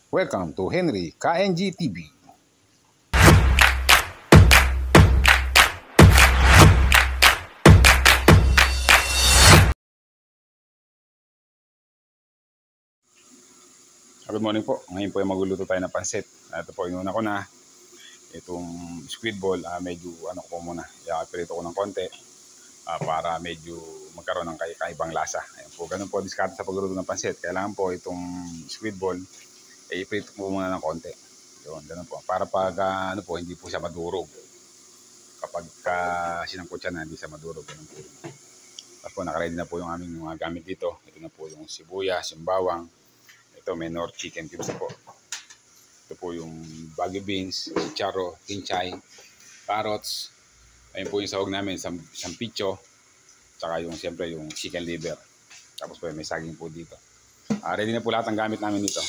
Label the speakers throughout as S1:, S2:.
S1: Welcome to Henry KNG TV. Good morning po. Ngayon po ay magluluto tayo ng pansit. Ito po, inuna ko na itong squid ball. Medyo ano ko po muna. I-prito ko ng konti para medyo magkaroon ng kaibang lasa. Ayan po, ganun po diskarte sa pagluluto ng pansit. Kailangan po itong squid ball i-prito po muna ng konti. Yun, ganun po. Para pag ano po, hindi po siya madurog. Kapag sinangkot siya na, hindi siya madurog. Ganun po. Tapos po, nakaready na po yung aming mga gamit dito. Ito na po yung sibuyas, yung bawang. Ito, may Knorr chicken cubes po. Ito po yung baggy beans, charo, kinchay, carrots. Ayun po yung sahog namin, sampicho. Tsaka yung, siyempre, yung chicken liver. Tapos po may saging po dito. Ready na po lahat ng gamit namin dito.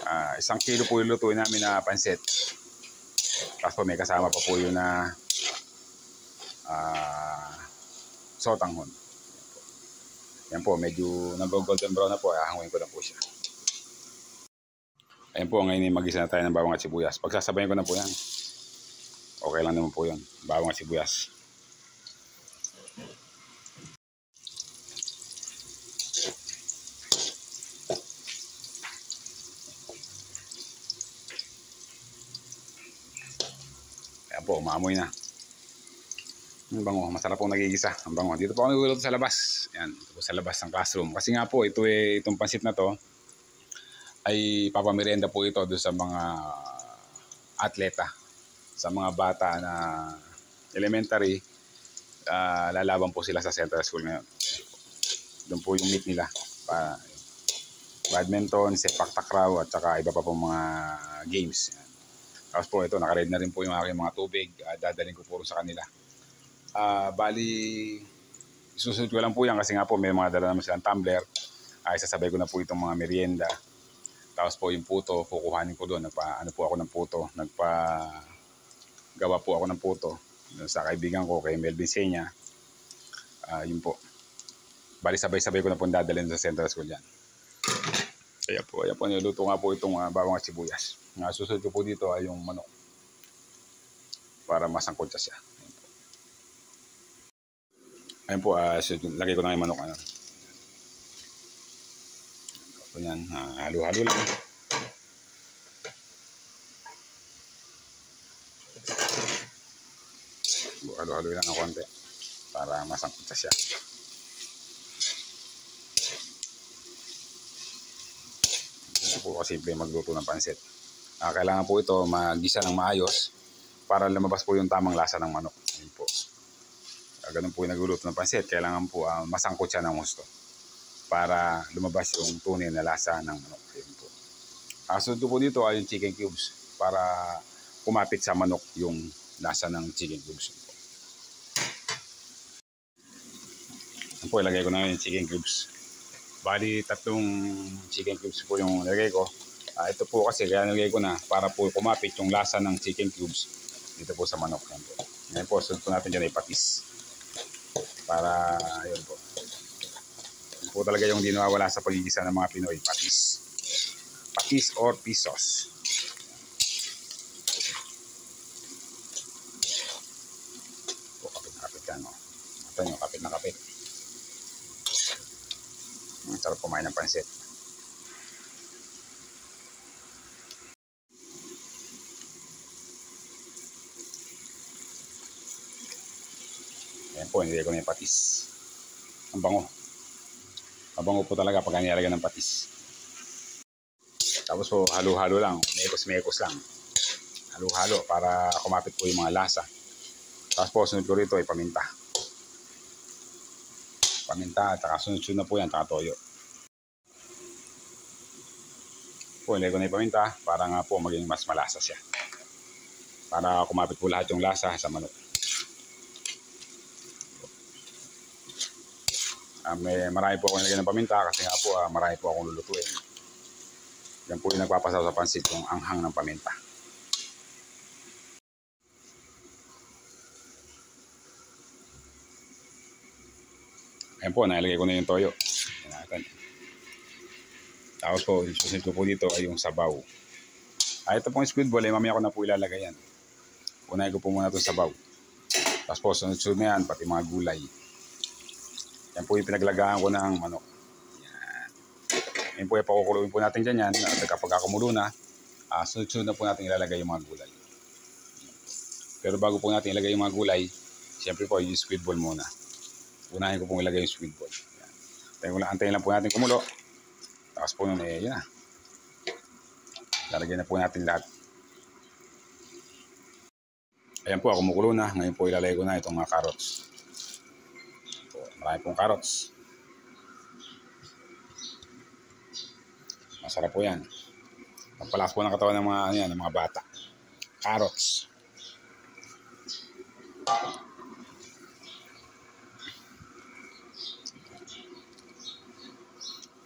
S1: 1 kilo po yung lutuin namin na pansit. Tapos po may kasama pa po yun na sotanghon. Yan po, medyo nag-golden brown na po. Hanguin ko na po siya. Ayan po, ngayon mag-isa na tayo ng bawang at sibuyas. Pagsasabayin ko na po yan. Okay lang naman po yun. Bawang at sibuyas. Ayan po, umaamoy na. Ang bango, masarap po nagigisa. Ang bango. Dito po ako naguluto sa labas. Ayan, ito po sa labas ng classroom. Kasi nga po, itong pansit na to, ay papamerienda po ito doon sa mga atleta, sa mga bata na elementary. Lalaban po sila sa Central School ngayon. Doon po yung meet nila. Badminton, sepak takraw at saka iba pa pong mga games. Tapos po ito, nakaready na rin po yung aking mga tubig. Dadalhin ko po sa kanila. Bali, susunod ko lang po yan kasi nga po may mga dala naman silang tumbler. Isasabay ko na po itong mga merienda. Tapos po yung puto, kukuhanin ko doon. Ano po ako ng puto. Gawa po ako ng puto sa kaibigan ko, kay Melvin Senya. Yun po. Bali, sabay-sabay ko na po dadalhin sa Central School yan. Ayan po, niluto nga po itong bawang at sibuyas. Susunod ko po dito ay yung manok. Para masangkot siya. Ayan po, lagay ko na yung manok. Yan, halo-halo lang. Halo-halo lang ng konti para masangkot siya. Ito po kasimple magluto ng pansit. Kailangan po ito magisa ng maayos para lumabas po yung tamang lasa ng manok. Ayan po. Ganun po yung nagluluto ng pansit. Kailangan po masangkot siya ng gusto para lumabas yung tunay na lasa ng manok. Ayan po. Sunod po dito ay yung chicken cubes para kumapit sa manok yung lasa ng chicken cubes. Ayan po, ilagay ko na yung chicken cubes. Bali, 3 chicken cubes po yung ilagay ko. Ito po kasi kaya nilagay ko na para po kumapit yung lasa ng chicken cubes dito po sa manok. Ayan po. Ngayon po, sunod po natin dyan ay patis. Para, ayun po. Po talaga yung di nawawala sa pagigisa ng mga Pinoy, patis. Patis or pisos. Po, kapit-kapit yan, no? Ito nyo, kapit na kapit. Sarap kumain ng pansit. Ayan po, nilagay ko na yung patis. Ang bango. Mabango po talaga pag nilagyan ng patis. Tapos po, halo-halo lang. Mekos-mekos lang. Halo-halo para kumapit po yung mga lasa. Tapos po, sunod ko rito ay paminta. Paminta, at saka sunod-sunod na po yan, saka toyo. Po, nilagay ko na yung paminta para nga po maging mas malasa siya. Para kumapit po lahat yung lasa sa manok. Marami po akong nilagay ng paminta kasi nga po marami po akong lulutuin. Yan po yung nagpapasaw sa pansit, yung anghang ng paminta. Ayan po, nalagay ko na yung toyo. Tapos po, susunod ko po dito ay yung sabaw. Ito pong squid ball, mamaya ko na po ilalagay yan. Unahin ko po muna itong sabaw. Tapos po, sunod-sunod na yan, pati mga gulay. Yan po yung pinaglagahan ko ng manok. Yan po yung pakukuluin po natin dyan yan. At kapag kumulo na, sunod-sunod na po natin ilalagay yung mga gulay. Pero bago po natin ilagay yung mga gulay, siyempre po yung squid ball muna. Unahin ko pong ilagay yung squid ball. Antayin lang po natin kumulo. Tapos po nun, yun na. Lalagyan na po natin lahat. Ayan po, kumukulo na. Ngayon po ilalagay ko na itong mga carrots. Marami pong carrots. Masarap po yan. Pagpalakas po ng katawan ng mga, ng mga bata. Carrots.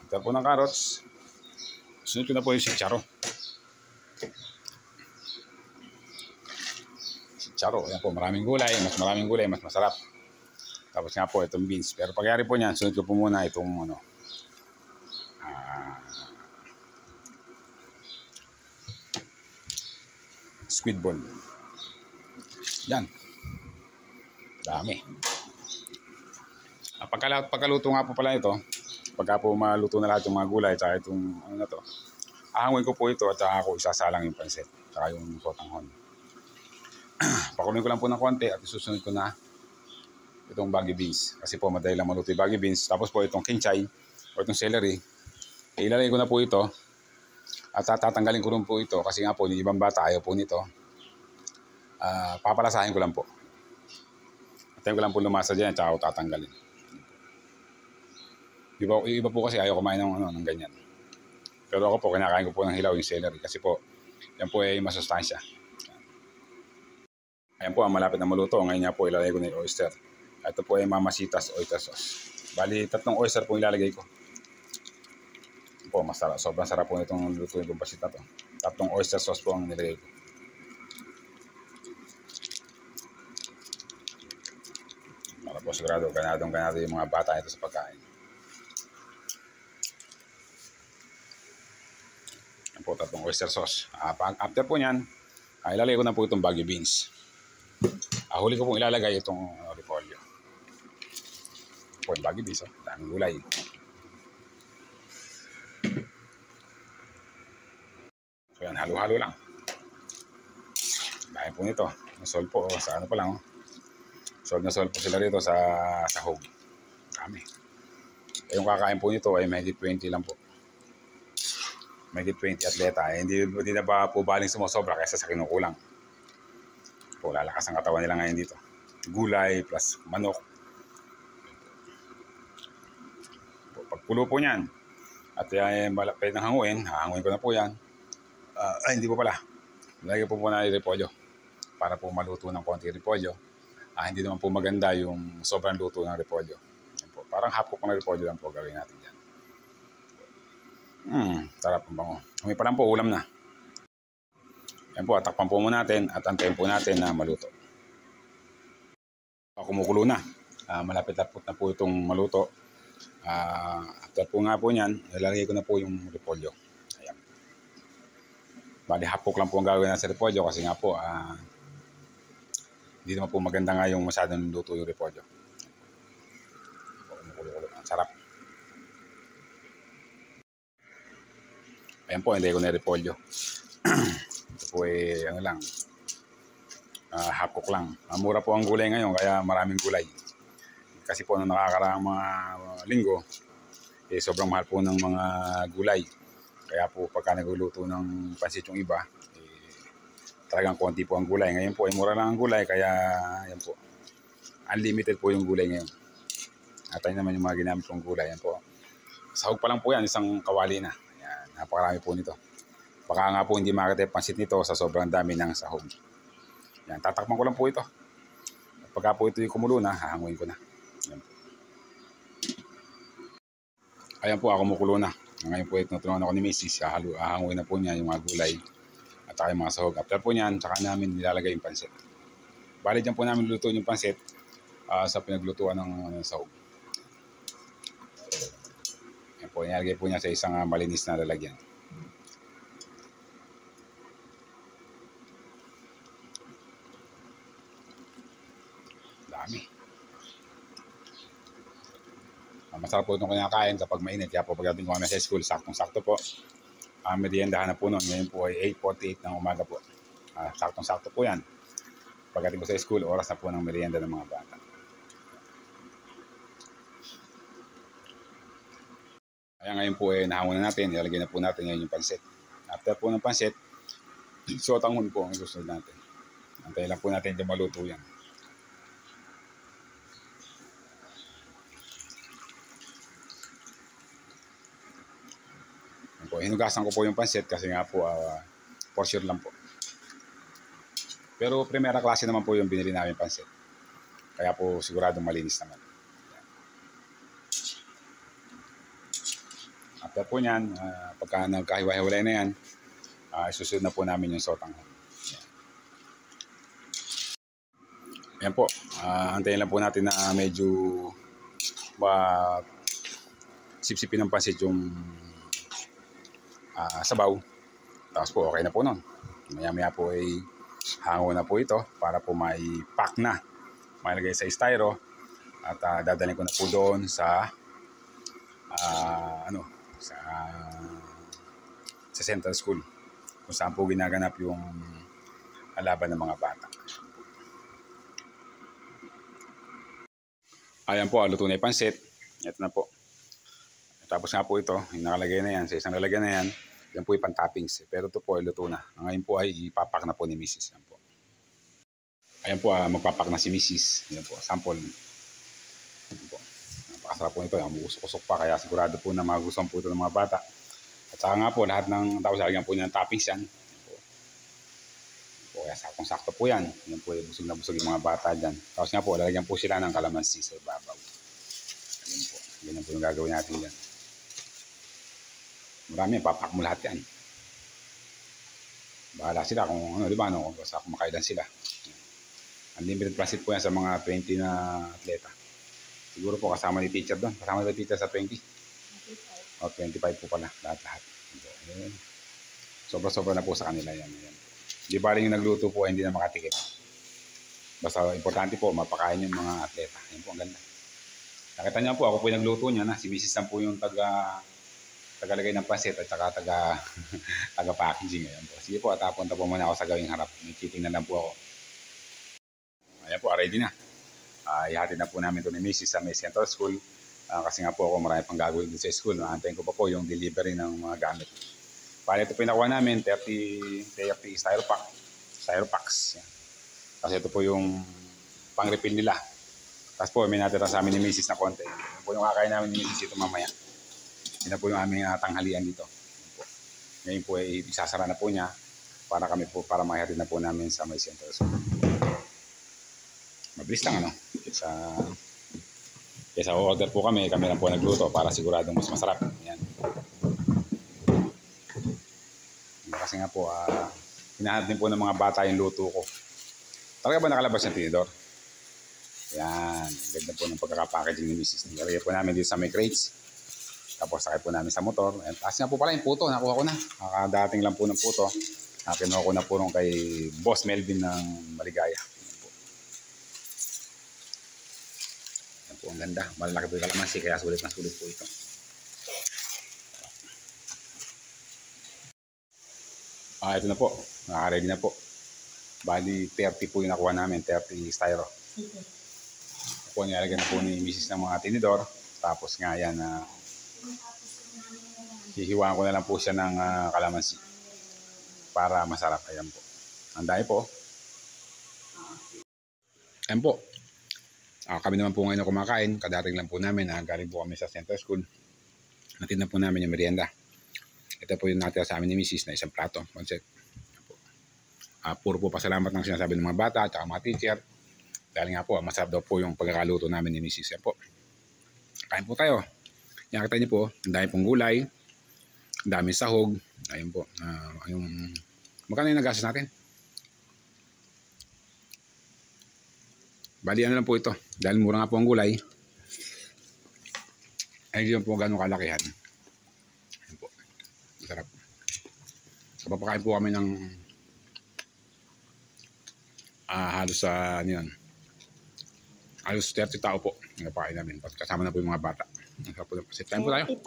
S1: Ito po ng carrots. Sunod ko na po yung chicharo. Chicharo. Ayan po, maraming gulay. Mas maraming gulay, mas masarap. Tapos nga po itong beans. Pero pagyari po niyan, sunod ko po muna itong squid ball. Yan. Dami. Pagkaluto nga po pala ito, pagka po maluto na lahat yung mga gulay at itong ano na to, ahangin ko po ito at saka ako isasalang yung pansit at yung sotanghon. Pakuloyin ko lang po ng konti at isusunod ko na itong baggy beans. Kasi po madali lang maluto yung baggy beans. Tapos po itong kinchay o itong celery, ilalagay ko na po ito at tatanggalin ko rin po ito kasi nga po yung ibang bata ayaw po nito. Papalasahin ko lang po. Atayin ko lang po lumasa dyan at saka ako tatanggalin. Iba po kasi ayaw kumain ng ganyan. Pero ako po kinakain ko po ng hilaw yung celery kasi po yan po ay masustansya. Ayan po, malapit na maluto. Ngayon nga po ilalagay ko na yung oyster. Ito po ay Mamacita's oyster sauce. Bali, 3 oyster po ilalagay ko. Ito po, masarap. Sobrang sarap po nitong luto yung pasit na to. 3 oyster sauce po ang nilagay ko. Para po sigurado, ganado yung mga bata ito sa pagkain. Ayan po, 3 oyster sauce. After po nyan, ilalagay ko na po itong baggy beans. Huli ko pong ilalagay itong repolyo. Po yung baggy beans, daming gulay. So yan, halo-halo lang. Dahil po nito, nasol po, sa ano pa lang. Nasol po sila rito sa sahog. Dami. Yung kakain po nito ay mahigit 20 lang po. Mahigit 20 atleta. Hindi na ba po baling sumusobra kaysa sa kinukulang. Po, lalakas ang katawan nila ngayon dito. Gulay plus manok. Pagpulo po niyan at malapit ng hanguin ko na po yan. Hindi po pala. Lagyan po muna yung repolyo para po maluto ng konti repolyo. Hindi naman po maganda yung sobrang luto ng repolyo. Po, parang half cook ng repolyo lang po gawin natin dyan. Sarap ang bango. Kami pa lang po, ulam na. Yan po, takpan po muna natin at antayin po natin na maluto. Kumukulo na. Malapit na po itong maluto. After po nga po niyan, ilalagay ko na po yung repolyo. Ayan. Bali, half cook lang po ang gagawin sa repolyo kasi nga po, hindi naman po maganda nga yung masyadong luto yung repolyo. Kumukulo-kulo. Ang sarap. Ayan po, hindi ko na repolyo. Ito po ano lang, half cook lang. Mura po ang gulay ngayon kaya maraming gulay. Kasi po nung nakakaraang mga linggo, sobrang mahal po ng mga gulay. Kaya po pagka nagluluto ng pansit yung iba, talagang konti po ang gulay. Ngayon po ay mura lang ang gulay kaya yan po. Unlimited po yung gulay ngayon. At ayun naman yung mga ginamit kong gulay. Yan po. Sahog pa lang po yan, isang kawali na. Yan, napakarami po nito. Baka nga po hindi makita yung pansit nito sa sobrang dami ng sahog. Yan, tatakpan ko lang po ito. At pagka po ito yung kumulo na, hahanguin ko na. Yan po. Ayan po, kumukulo na. Ngayon po ito, natulungan ako ni Mrs. Hahanguin na po niya yung mga gulay at saka yung mga sahog. After po niyan, saka namin nilalagay yung pansit. Bali dyan po namin luto yung pansit sa pinaglutuan ng sahog. Ayan po. Po, inalagay po niya sa isang malinis na lalagyan. Dami. Masarap po itong kinakain kapag mainit. Kaya po pagdating ko kami sa school, saktong-sakto po. Meriendahan na po noon. Ngayon po ay 8:48 ng umaga po. Saktong-sakto po yan. Pagdating ko sa school, oras na po ng merienda ng mga bata. Kaya ngayon po ay nahangon na natin. Ilalagay na po natin ngayon yung pansit. After po ng pansit, sotanghon po ang gusto natin. Antayin lang po natin yung maluto yan. Hinugasan ko po yung pansit kasi nga po for sure lang po. Pero primera klase naman po yung binili namin pansit. Kaya po siguradong malinis naman. After po nyan, pagka nagkahiwa-hiwalay na yan, susunod na po namin yung sotanghon. Ayan po, antayin lang po natin na medyo sipsipin ng pansit yung sabaw. Tapos po okay na po nun. Maya-maya po ay hango na po ito para po may pack na. Mailagay sa styro at dadalhin ko na po doon sa sa Central School kung saan po ginaganap yung laban ng mga bata. Ayan po, luto na yung pansit. Ito na po. Tapos nga po ito, yung nakalagay na yan, sa isang lalagyan na yan, yan po yung pan-toppings. Pero ito po ay luto na. Ngayon po ay ipapak na po ni Mrs. Yan po. Ayan po, magpapak na si Mrs. Yan po, sample. Yan po. Napakasarap po ito. Usok-usok pa, kaya sigurado po na magustuhan po ito ng mga bata. At saka nga po, lahat ng tapos lalagyan po niya ng toppings yan. Yan po. Yan po, kaya saktong-sakto po yan. Yan po, busog na busog yung mga bata dyan. Tapos nga po, lalagyan po sila ng kalamansi sa ibabaw. Yan po. Yan po yung gagawin natin dyan. Marami, papak mo lahat yan. Bahala sila kung ano, di ba, kung basta kumakailan sila. Unlimited transit po yan sa mga 20 na atleta. Siguro po kasama ni teacher doon. Kasama ni teacher sa 20. O 25 po pala, lahat-lahat. Sobra-sobra na po sa kanila yan. Di ba rin yung nagluto po ay hindi na makatikip. Basta importante po, mapakain yung mga atleta. Yan po ang ganda. Nakita niyo po, ako po yung nagluto niya na si Mrs. Sam po yung tagalagay ng pansit at saka taga-packaging. Ayan po. Sige po, at punta po muna ako sa gawing harap. May cheating na lang po ako. Ayan po, ready na. Ihatid na po namin ito ni Mrs. sa may Central School. Kasi nga po ako marami pang gagawin dito sa school. Antayin ko pa po yung delivery ng mga gamit. Para ito po yung nakuha namin, 30 styropacks. Yan. Kasi ito po yung pang-refill nila. Tapos po, may natira sa amin ni Mrs. na konti. Ito po yung kakain namin ni Mrs. ito mamaya. Yan na po yung aming tanghalian dito. Ngayon po ay isasara na po niya para mahihatid na po namin sa may Central School. Mabilis lang ano. Kesa order po kami lang po nagluto para siguradong mas masarap. Yan. Kasi nga po, hinahanap din po ng mga bata yung luto ko. Talaga ba nakalabas yung tinidor? Yan. Ganda po ng pagkakapackaging ni Mrs. Nilagay po namin dito sa may crates. Tapos sakay po namin sa motor. Tapos nga po pala yung puto. Nakuha ko na. Nakadating lang po ng puto. Kinuha ko na po rin kay Boss Melvin ng Maligaya. Yan po ang ganda. Malalaki po yung kalamansi. Kaya sulit na sulit po ito. Ito na po. Nakaready na po. Bali 30 po yung nakuha namin. 30 styro. Po nilalagyan na po ni Mrs. ng mga tinidor. Tapos nga yan hihiwaan ko na lang po siya ng kalamansi para masarap. Ayan po. Anday po. Ayan po. Kami naman po ngayon na kumakain. Kadating lang po namin. Galing po kami sa Central School. Natin na po namin yung merienda. Ito po yung natira sa amin ni Mrs. na isang plato. Pansit. Puro po pasalamat ng sinasabi ng mga bata at mga teacher. Dahil nga po, masarap daw po yung pagkakaluto namin ni Mrs. Yan po. Kain po tayo. Yan, kita niyo po, ang dami pong gulay, ang daming sahog. Ayun po. Magkano yung nagastos natin? Bali, ano lang po ito. Dahil mura nga po ang gulay, ay hindi po gano'ng kalakihan. Papakain po kami ng halos sa ano yun, halos 30 tao po ang napakain namin. Kasama na po yung mga bata. Kain po tayo.
S2: 30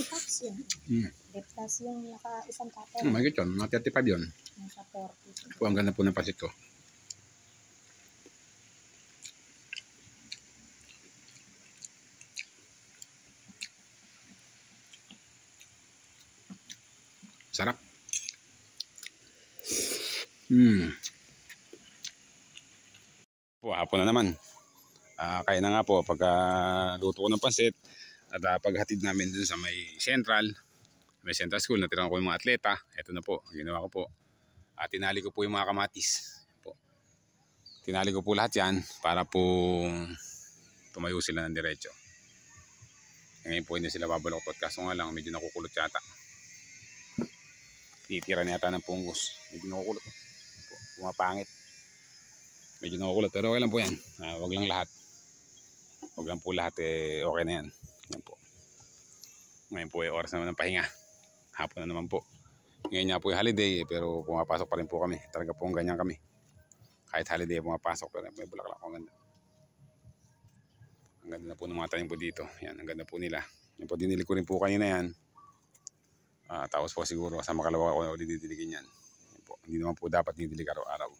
S2: packs yun. Plus yung naka isang tupper.
S1: Mahigit yun, mga 35 yun.
S2: Nasa 40.
S1: Po, ang ganda po ng pasit ko. Sarap. Po, hapon na naman. Kaya na nga po pagka luto ko ng pansit at paghatid namin dun sa may Central School, natira ko yung mga atleta. Ito na po, ginawa ko po. Tinali ko po yung mga kamatis. Po. Tinali ko po lahat yan para po tumayo sila ng diretso. Ngayon po hindi sila babaloktot, kaso nga lang medyo nakukulot yata. Titira na yata ng punggos. Medyo nakukulot. Po, pumapangit. Medyo nakukulot pero okay lang po yan. Wag lang lahat. Wag lang po lahat, okay na yan. Yan po. Ngayon po oras naman ng pahinga. Hapon na naman po. Ngayon nga po yung holiday pero pumapasok pa rin po kami. Talaga po ganyan kami. Kahit holiday pumapasok pero may bulaklak po. Ang ganda. Ang ganda na po ng mga tanim po dito. Yan, ang ganda po nila. Yan po, dinili ko rin po kanina yan. Tapos po siguro sa makalawa ko didiligin yan. Yan po. Hindi naman po dapat didilig araw-araw.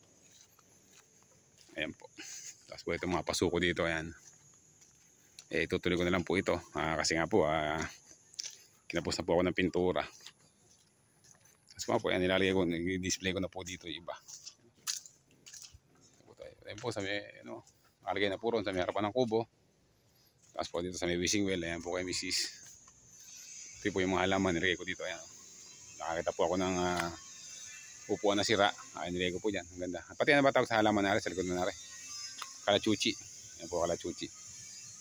S1: Ayan po. Tapos po ito mga pasuko dito. Ayan. Itutuloy ko na lang po ito. Kasi nga po, kinapos na po ako ng pintura. Tapos po, ayan, nilalagay ko, display ko na po dito yung iba. Ayan po, sa may, nakalagay na po ron sa may harapan ng kubo. Tapos po dito sa may wishing well, ayan po kay Mrs. Ito po yung mga halaman, nilagay ko dito. Ayan. Nakakita po ako ng upuan na sira. Nilagay ko po dyan. Ang ganda. Pati na ba tawag sa halaman na rin? Sa likod na rin. Kalachuchi. Ayan po, kalachuchi.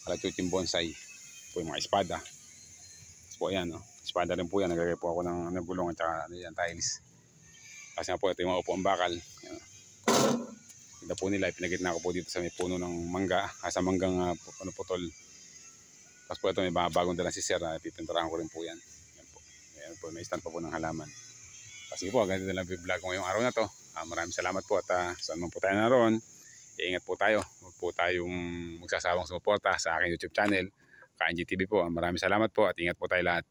S1: Kalachuchi bonsai. Ito po yung mga espada. Tapos po ayan, espada rin po yan. Nagagay po ako ng gulong at saka yan, tiles. Kasi nga po, ito yung mga upuan bakal. Ayan. Ganda po nila. Pinagitna ko po dito sa may puno ng mangga. Sa manggang putol. Tapos po ito may bagong dalang si Sir. Pipinturahan ko rin po yan. Ayan po. Ayan po, may stand pa po ng halaman. Kasi po, ganito na lang vlog ko ngayong araw na to. Maraming salamat po at saan man po tayo naroon. Iingat po tayo. Huwag po tayong magsasawang sumuporta sa aking YouTube channel. KNG TV po. Maraming salamat po at ingat po tayo lahat.